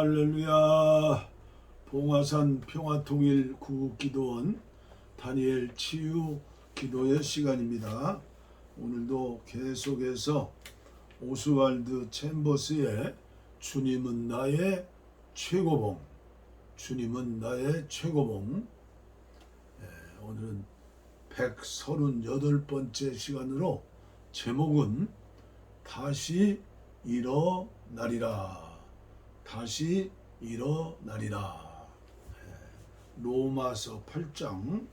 할렐루야. 봉화산 평화통일 구국기도원 다니엘 치유 기도의 시간입니다. 오늘도 계속해서 오스왈드 챔버스의 주님은 나의 최고봉, 주님은 나의 최고봉. 오늘은 138번째 시간으로 제목은 다시 일어나리라. 다시 일어나리라. 로마서 8장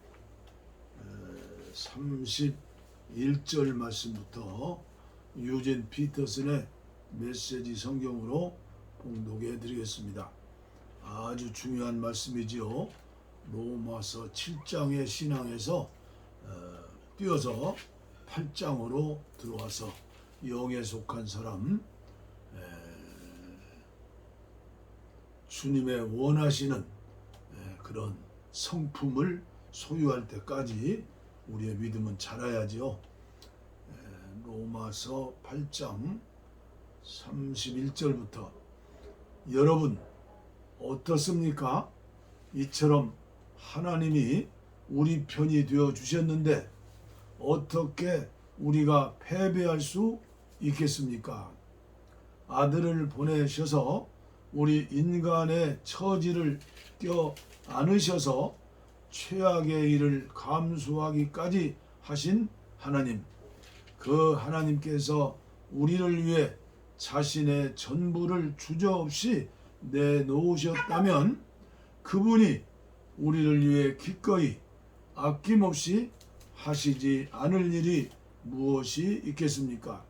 31절 말씀부터 유진 피터슨의 메시지 성경으로 봉독해 드리겠습니다. 아주 중요한 말씀이지요. 로마서 7장의 신앙에서 뛰어서 8장으로 들어와서 영에 속한 사람, 주님의 원하시는 그런 성품을 소유할 때까지 우리의 믿음은 자라야지요. 로마서 8장 31절부터 여러분 어떻습니까? 이처럼 하나님이 우리 편이 되어 주셨는데 어떻게 우리가 패배할 수 있겠습니까? 아들을 보내셔서 우리 인간의 처지를 껴안으셔서 최악의 일을 감수하기까지 하신 하나님, 그 하나님께서 우리를 위해 자신의 전부를 주저없이 내놓으셨다면 그분이 우리를 위해 기꺼이 아낌없이 하시지 않을 일이 무엇이 있겠습니까?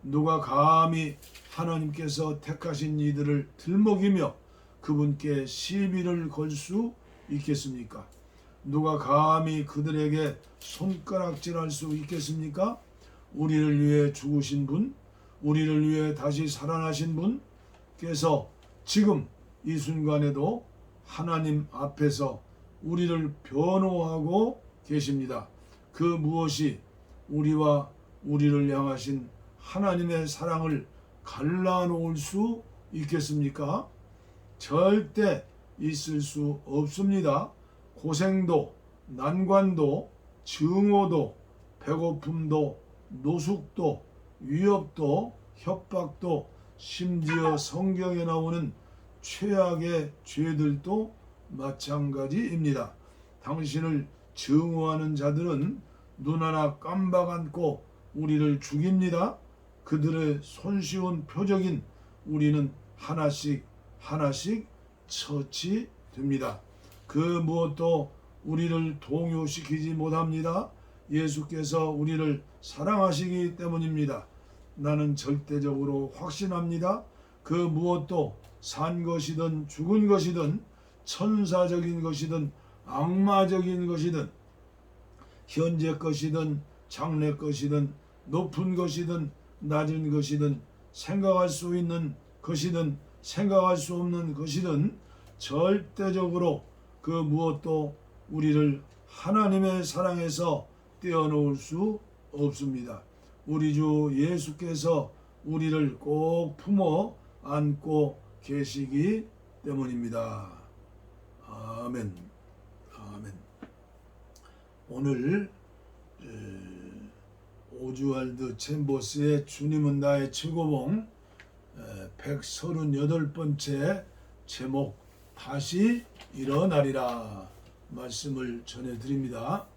누가 감히 하나님께서 택하신 이들을 들먹이며 그분께 시비를 걸 수 있겠습니까? 누가 감히 그들에게 손가락질할 수 있겠습니까? 우리를 위해 죽으신 분, 우리를 위해 다시 살아나신 분께서 지금 이 순간에도 하나님 앞에서 우리를 변호하고 계십니다. 그 무엇이 우리와 우리를 향하신 하나님의 사랑을 갈라놓을 수 있겠습니까? 절대 있을 수 없습니다. 고생도, 난관도, 증오도, 배고픔도, 노숙도, 위협도, 협박도, 심지어 성경에 나오는 최악의 죄들도 마찬가지입니다. 당신을 증오하는 자들은 눈 하나 깜박 않고 우리를 죽입니다. 그들의 손쉬운 표적인 우리는 하나씩 처치됩니다. 그 무엇도 우리를 동요시키지 못합니다. 예수께서 우리를 사랑하시기 때문입니다. 나는 절대적으로 확신합니다. 그 무엇도 산 것이든 죽은 것이든 천사적인 것이든 악마적인 것이든 현재 것이든 장래 것이든 높은 것이든 낮은 것이든 생각할 수 있는 것이든 생각할 수 없는 것이든 절대적으로 그 무엇도 우리를 하나님의 사랑에서 떼어놓을 수 없습니다. 우리 주 예수께서 우리를 꼭 품어 안고 계시기 때문입니다. 아멘. 아멘. 오늘 오즈왈드 챔버스의 주님은 나의 최고봉 138번째 제목 다시 일어나리라 말씀을 전해드립니다.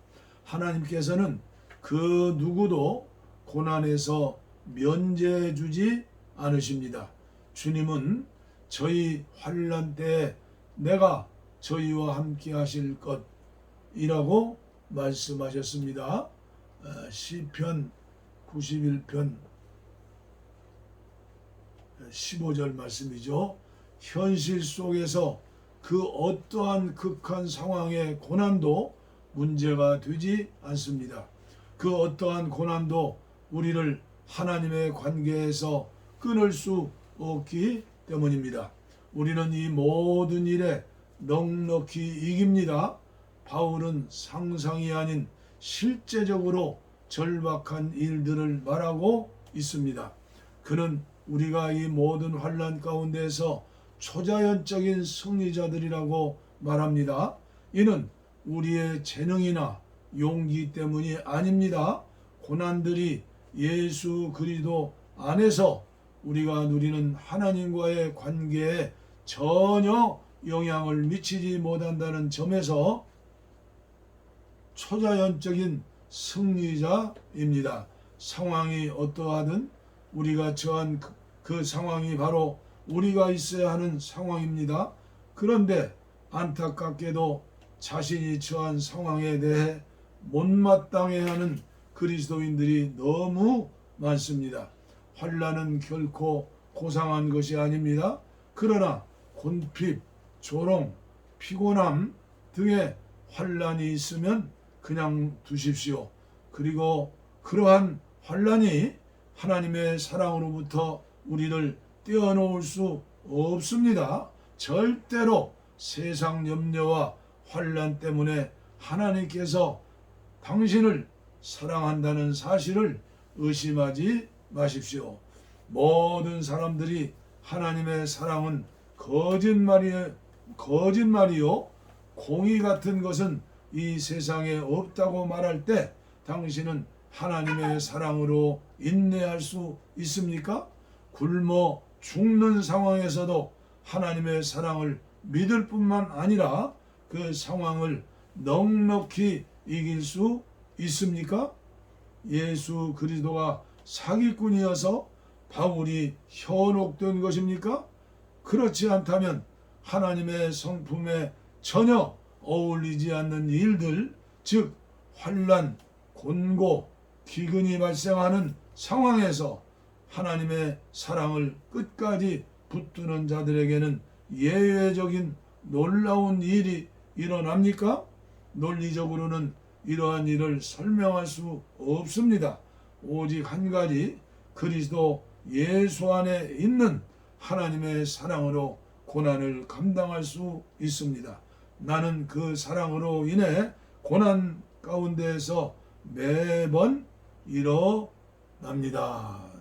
하나님께서는 그 누구도 고난에서 면제해 주지 않으십니다. 주님은 저희 환난 때에 내가 저희와 함께 하실 것이라고 말씀하셨습니다. 시편 91편 15절 말씀이죠. 현실 속에서 그 어떠한 극한 상황의 고난도 문제가 되지 않습니다. 그 어떠한 고난도 우리를 하나님의 관계에서 끊을 수 없기 때문입니다. 우리는 이 모든 일에 넉넉히 이깁니다. 바울은 상상이 아닌 실제적으로 절박한 일들을 말하고 있습니다. 그는 우리가 이 모든 환난 가운데서 초자연적인 승리자들이라고 말합니다. 이는 우리의 재능이나 용기 때문이 아닙니다. 고난들이 예수 그리스도 안에서 우리가 누리는 하나님과의 관계에 전혀 영향을 미치지 못한다는 점에서 초자연적인 승리자입니다. 상황이 어떠하든 우리가 처한 그 상황이 바로 우리가 있어야 하는 상황입니다. 그런데 안타깝게도 자신이 처한 상황에 대해 못마땅해 하는 그리스도인들이 너무 많습니다. 환난은 결코 고상한 것이 아닙니다. 그러나 곤핍, 조롱, 피곤함 등의 환난이 있으면 그냥 두십시오. 그리고 그러한 환난이 하나님의 사랑으로부터 우리를 떼어놓을 수 없습니다. 절대로 세상 염려와 환난 때문에 하나님께서 당신을 사랑한다는 사실을 의심하지 마십시오. 모든 사람들이 하나님의 사랑은 거짓말이요 공의 같은 것은 이 세상에 없다고 말할 때 당신은 하나님의 사랑으로 인내할 수 있습니까? 굶어 죽는 상황에서도 하나님의 사랑을 믿을 뿐만 아니라 그 상황을 넉넉히 이길 수 있습니까? 예수 그리스도가 사기꾼이어서 바울이 현혹된 것입니까? 그렇지 않다면 하나님의 성품에 전혀 어울리지 않는 일들, 즉 환난, 곤고, 기근이 발생하는 상황에서 하나님의 사랑을 끝까지 붙드는 자들에게는 예외적인 놀라운 일이 일어납니까? 논리적으로는 이러한 일을 설명할 수 없습니다. 오직 한 가지, 그리스도 예수 안에 있는 하나님의 사랑으로 고난을 감당할 수 있습니다. 나는 그 사랑으로 인해 고난 가운데에서 매번 일어납니다.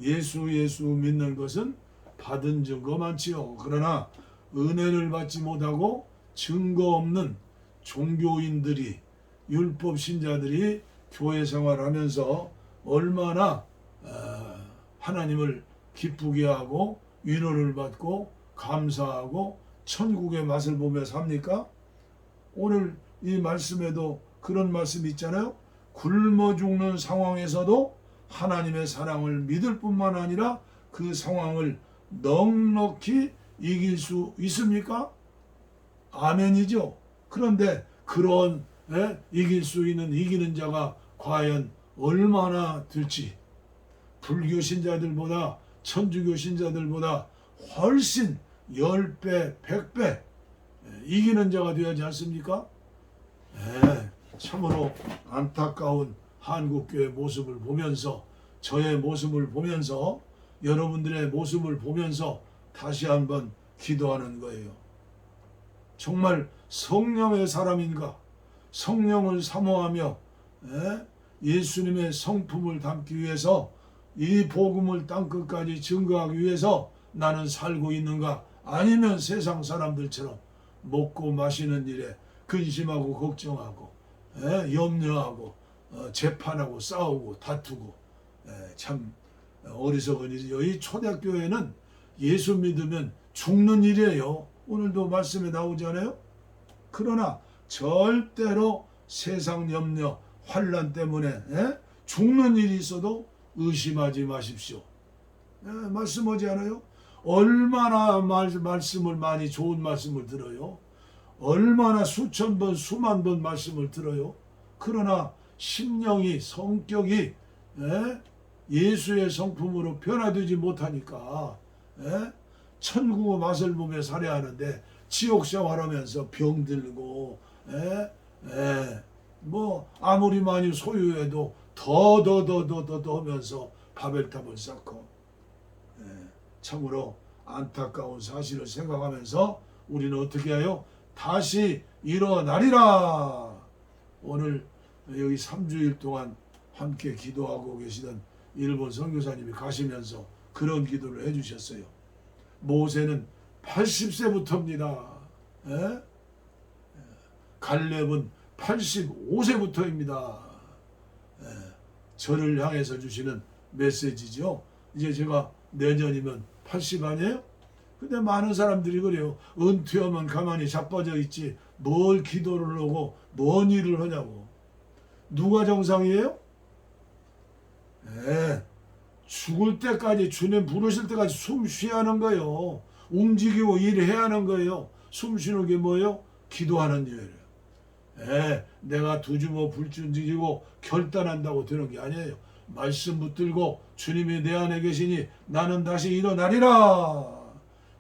예수 믿는 것은 받은 증거 많지요. 그러나 은혜를 받지 못하고 증거 없는 종교인들이, 율법 신자들이 교회 생활하면서 얼마나 하나님을 기쁘게 하고 위로를 받고 감사하고 천국의 맛을 보며 삽니까? 오늘 이 말씀에도 그런 말씀이 있잖아요. 굶어 죽는 상황에서도 하나님의 사랑을 믿을 뿐만 아니라 그 상황을 넉넉히 이길 수 있습니까? 아멘이죠. 그런데 그런 이길 수 있는 이기는 자가 과연 얼마나 될지, 불교 신자들보다 천주교 신자들보다 훨씬 10배, 100배 이기는 자가 되어야지 않습니까? 참으로 안타까운 한국교회 모습을 보면서, 저의 모습을 보면서, 여러분들의 모습을 보면서 다시 한번 기도하는 거예요. 정말 성령의 사람인가? 성령을 사모하며 예수님의 성품을 담기 위해서 이 복음을 땅끝까지 증거하기 위해서 나는 살고 있는가? 아니면 세상 사람들처럼 먹고 마시는 일에 근심하고 걱정하고 염려하고 재판하고 싸우고 다투고 참 어리석은 일이죠. 이 초대교회는 예수 믿으면 죽는 일이에요. 오늘도 말씀에 나오잖아요. 그러나 절대로 세상 염려, 환난 때문에 죽는 일이 있어도 의심하지 마십시오. 말씀하지 않아요? 얼마나 말씀을 많이 좋은 말씀을 들어요. 얼마나 수천 번, 수만 번 말씀을 들어요. 그러나 심령이, 성격이 예수의 성품으로 변화되지 못하니까 천국의 맛을 보며 살아야 하는데 지옥 생활하면서 병들고 뭐 아무리 많이 소유해도 더 하면서 바벨탑을 쌓고 참으로 안타까운 사실을 생각하면서 우리는 어떻게 해요? 다시 일어나리라. 오늘 여기 3주일 동안 함께 기도하고 계시던 일본 선교사님이 가시면서 그런 기도를 해주셨어요. 모세는 80세부터입니다. 예? 갈렙은 85세부터입니다. 예, 저를 향해서 주시는 메시지죠. 이제 제가 내년이면 80 아니에요? 근데 많은 사람들이 그래요. 은퇴하면 가만히 자빠져 있지 뭘 기도를 하고 뭔 일을 하냐고. 누가 정상이에요? 네, 죽을 때까지 주님 부르실 때까지 숨 쉬어야 하는 거예요. 움직이고 일해야 하는 거예요. 숨 쉬는 게 뭐예요? 기도하는 일이에요. 네, 내가 두 주먹 불준지고 결단한다고 되는 게 아니에요. 말씀 붙들고 주님이 내 안에 계시니 나는 다시 일어나리라.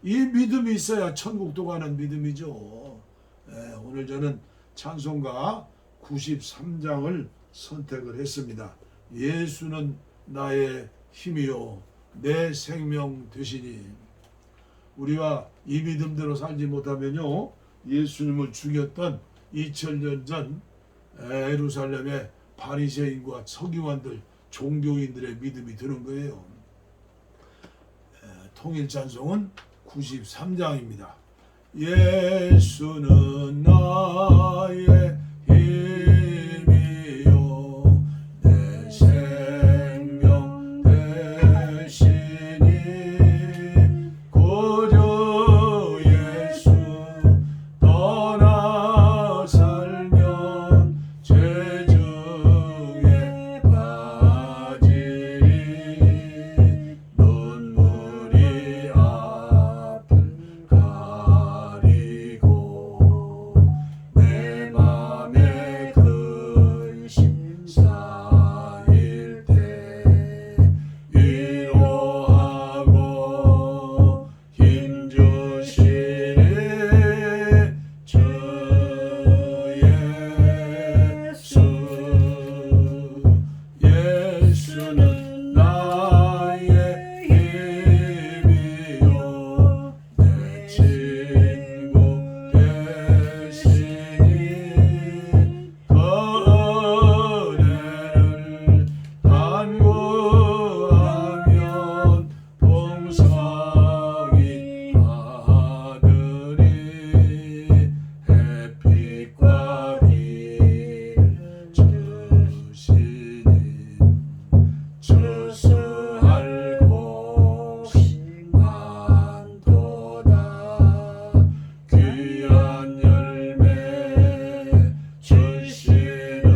이 믿음이 있어야 천국도 가는 믿음이죠. 네, 오늘 저는 찬송가 93장을 선택을 했습니다. 예수는 나의 힘이요 내 생명 되시니. 우리가 이 믿음대로 살지 못하면요 예수님을 죽였던 2000년 전 예루살렘의 바리새인과 서기관들 종교인들의 믿음이 드는 거예요. 통일 찬송은 93장입니다. 예수는 나의 힘이요 내 생명 되시니 고저 예수 떠나 살면 죄 중에 빠지리 눈물이 앞을 가리고 내 맘에 근심 쌓일 때 위로하고 힘주시네 주 예수. 예수는 나의 힘이요 내 친구 되시니 은혜를 간구하면 봉성이 받으리 햇빛과 비를 주시니 추수할 곳이 많도다 귀한 열매 주시느니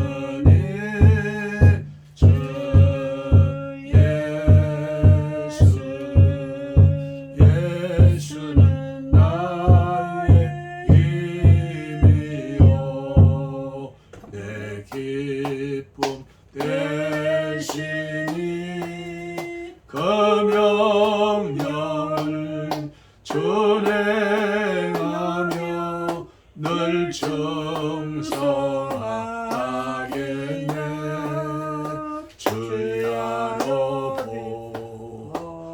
주 예수. 예수는 나의 힘이요 내 기쁨 되시니 그 명령을 준행하며 늘 충성하겠네 주야로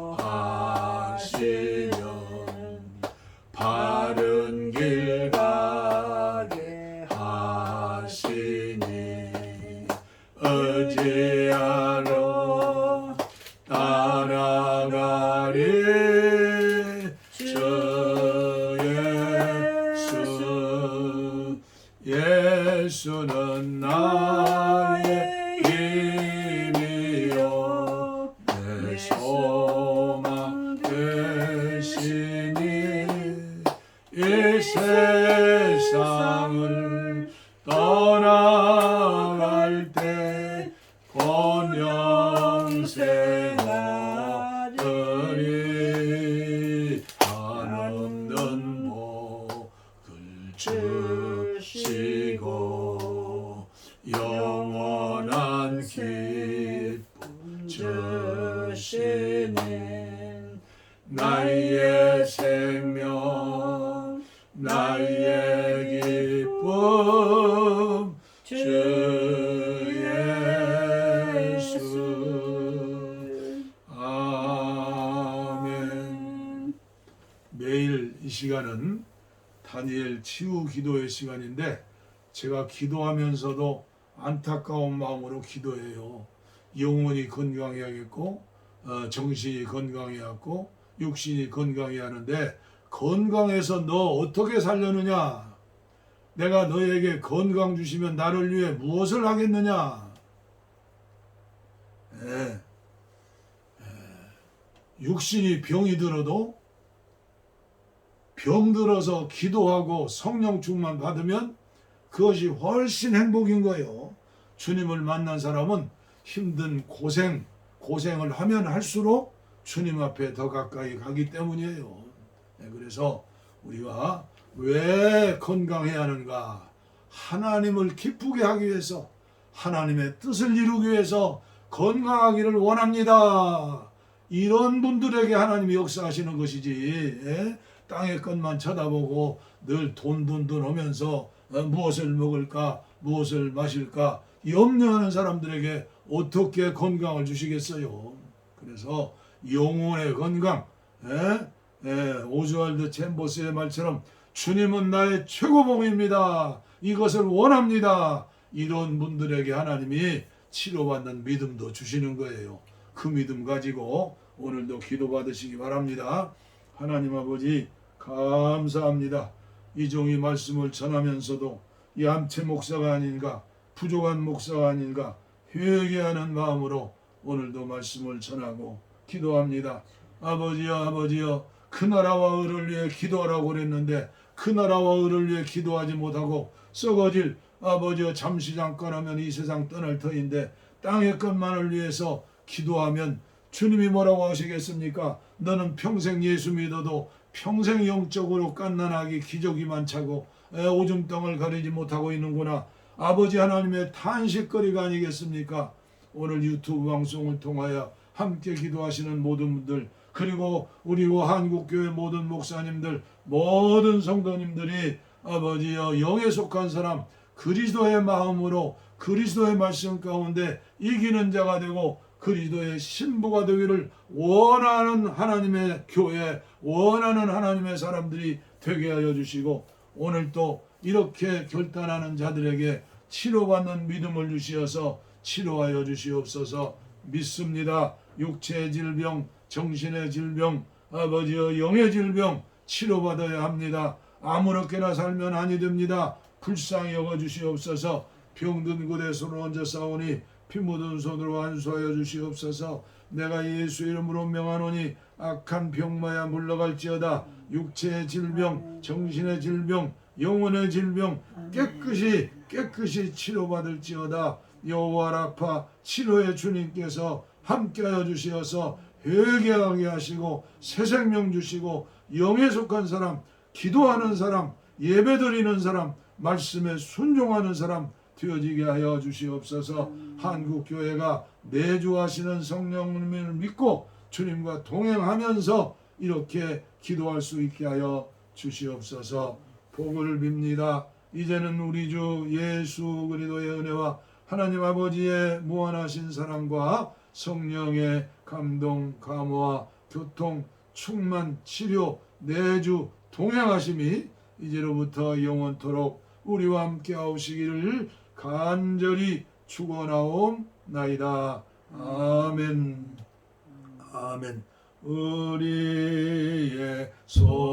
보하시면 바른 길 가게 하시니 의지하러 따라가리 주 예수. 예수는 나의 힘이요 내 소망 되시니 이 세상을 떠나갈 때 곤영생 얻으리 한없는 복을 주시고 영원한 기쁨 주시니 나의 생명 나의 기쁨 주 예수. 아멘. 매일 이 시간은 다니엘 치유 기도의 시간인데 제가 기도하면서도 안타까운 마음으로 기도해요. 영혼이 건강해야겠고 정신이 건강해야겠고 육신이 건강해야 하는데 건강해서 너 어떻게 살려느냐? 내가 너에게 건강 주시면 나를 위해 무엇을 하겠느냐? 육신이 병이 들어도 병들어서 기도하고 성령 충만 받으면 그것이 훨씬 행복인 거예요. 주님을 만난 사람은 힘든 고생을 하면 할수록 주님 앞에 더 가까이 가기 때문이에요. 그래서 우리가 왜 건강해야 하는가? 하나님을 기쁘게 하기 위해서, 하나님의 뜻을 이루기 위해서 건강하기를 원합니다. 이런 분들에게 하나님이 역사하시는 것이지, 땅의 것만 쳐다보고 늘 돈 하면서 무엇을 먹을까, 무엇을 마실까 염려하는 사람들에게 어떻게 건강을 주시겠어요? 그래서 영혼의 건강, 오즈왈드 챔버스의 말처럼 주님은 나의 최고봉입니다. 이것을 원합니다. 이런 분들에게 하나님이 치료받는 믿음도 주시는 거예요. 그 믿음 가지고 오늘도 기도 받으시기 바랍니다. 하나님 아버지 감사합니다. 이 종이 말씀을 전하면서도 얌체 목사가 아닌가, 부족한 목사가 아닌가 회개하는 마음으로 오늘도 말씀을 전하고 기도합니다. 아버지여 그 나라와 의를 위해 기도하라고 그랬는데 그 나라와 의를 위해 기도하지 못하고 썩어질 아버지여 잠시 잠깐 하면 이 세상 떠날 터인데 땅의 것만을 위해서 기도하면 주님이 뭐라고 하시겠습니까? 너는 평생 예수 믿어도 평생 영적으로 갓난아기 기저귀만 차고 오줌 땅을 가리지 못하고 있는구나. 아버지 하나님의 탄식거리가 아니겠습니까? 오늘 유튜브 방송을 통하여 함께 기도하시는 모든 분들, 그리고 우리 한국교회 모든 목사님들, 모든 성도님들이 아버지여 영에 속한 사람, 그리스도의 마음으로 그리스도의 말씀 가운데 이기는 자가 되고 그리스도의 신부가 되기를 원하는 하나님의 교회, 원하는 하나님의 사람들이 되게 하여 주시고, 오늘 또 이렇게 결단하는 자들에게 치료받는 믿음을 주시어서 치료하여 주시옵소서. 믿습니다. 육체의 질병, 정신의 질병, 아버지여 영의 질병 치료받아야 합니다. 아무렇게나 살면 아니 됩니다. 불쌍히 여겨 주시옵소서. 병든 곳에 손을 얹어 싸우니 피 묻은 손으로 안수하여 주시옵소서. 내가 예수 이름으로 명하노니 악한 병마야 물러갈지어다. 육체의 질병, 정신의 질병, 영혼의 질병 깨끗이 치료받을지어다. 여호와 라파 치료의 주님께서 함께하여 주시어서 회개하게 하시고 새 생명 주시고 영에 속한 사람, 기도하는 사람, 예배드리는 사람, 말씀에 순종하는 사람 되어지게 하여 주시옵소서. 한국교회가 내주하시는 성령님을 믿고 주님과 동행하면서 이렇게 기도할 수 있게 하여 주시옵소서. 복을 빕니다. 이제는 우리 주 예수 그리스도의 은혜와 하나님 아버지의 무한하신 사랑과 성령의 감동, 감화, 교통, 충만, 치료, 내주, 동행하심이 이제로부터 영원토록 우리와 함께 하시기를 간절히 축원하옵나이다. 아멘. 아멘. 우리의 손